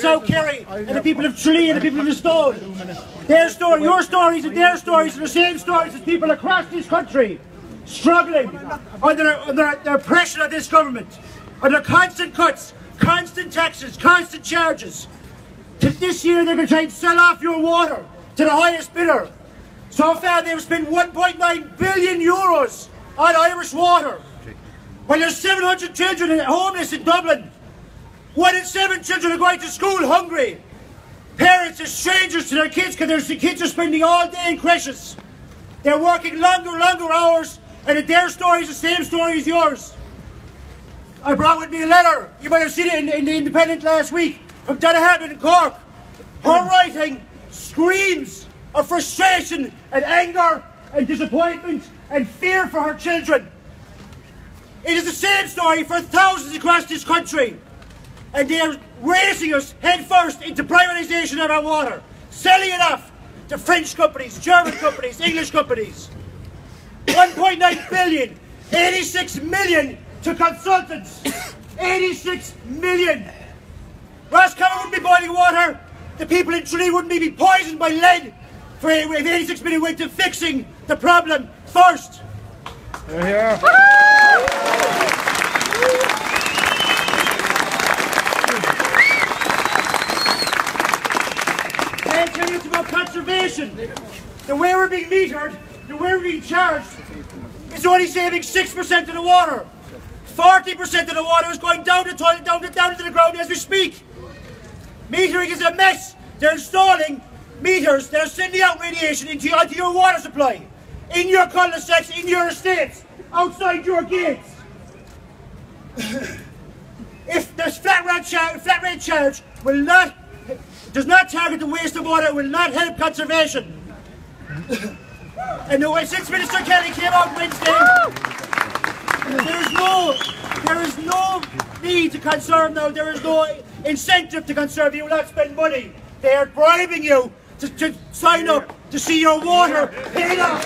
South Kerry and the people of Tralee and the people of the Stone. Their story, your stories and their stories are the same stories as people across this country struggling under pressure of this government, under constant cuts, constant taxes, constant charges. This year they're going to try and sell off your water to the highest bidder. So far they've spent 1.9 billion euros on Irish water. When there's 700 children homeless in Dublin, 1 in 7 children are going to school hungry. Parents are strangers to their kids because their kids are spending all day in creches. They're working longer hours, and their story is the same story as yours. I brought with me a letter, you might have seen it in the Independent last week, from Donna Hartman in Cork. Her writing screams of frustration and anger and disappointment and fear for her children. It is the same story for thousands across this country. And they are racing us headfirst into privatisation of our water, selling it off to French companies, German companies, English companies. 1.9 billion, 86 million to consultants. 86 million. Roscommon wouldn't be boiling water. The people in Tralee wouldn't be poisoned by lead if 86 million went to fixing the problem first. Yeah. I'll tell you it's about conservation. The way we're being metered, the way we're being charged, is only saving 6% of the water. 40% of the water is going down the toilet, down into the ground as we speak. Metering is a mess. They're installing meters that are sending out radiation onto your water supply, in your cul-de-sacs, in your estates, outside your gates. If this flat rate charge does not target the waste of water, it will not help conservation. And since Minister Kelly came out Wednesday, there is no need to conserve now. There is no incentive to conserve. You will not spend money. They are bribing you to sign up to see your water paid off.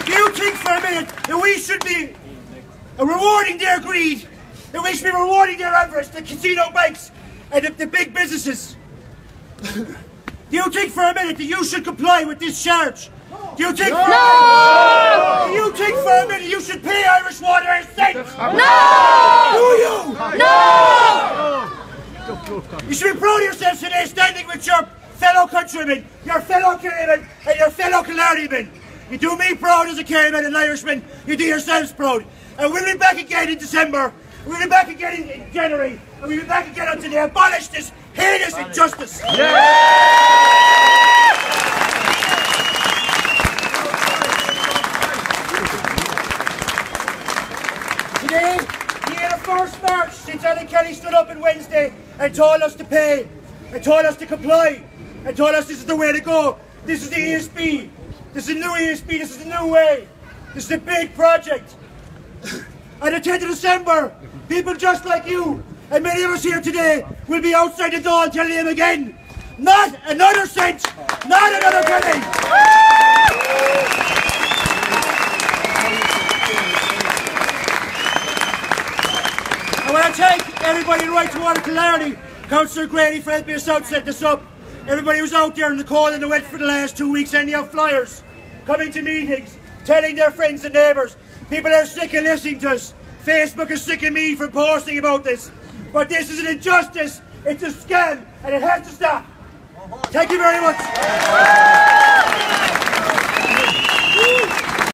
Do you think for a minute that we should be rewarding their greed, that we should be rewarding their avarice, the casino banks and the big businesses? Do you think for a minute that you should comply with this charge? Do you think for a minute you should pay Irish Water a cent? No! Do you? No! You should be proud of yourselves today, standing with your fellow countrymen, your fellow Kerrymen and your fellow Killarneymen. You do me proud as a Kerryman and Irishman, you do yourselves proud. And we'll be back again in December, we'll be back again in January, and we'll be back again until they abolish this heinous injustice. Today, we had a first march since Alan Kelly stood up on Wednesday and told us to pay, and told us to comply, and told us this is the way to go. This is the ESB. This is the new ESB. This is the new way. This is a big project. On the 10th of December, people just like you and many of us here today will be outside the door telling him again, not another cent, not another penny. I want to thank everybody in Right to Water Killarney, Councillor Grady for helping us out set this up. Everybody who's out there in the cold and the wet for the last 2 weeks sending out flyers, coming to meetings, telling their friends and neighbours. People are sick of listening to us. Facebook is sick of me for posting about this. But this is an injustice, it's a scam, and it has to stop. Thank you very much.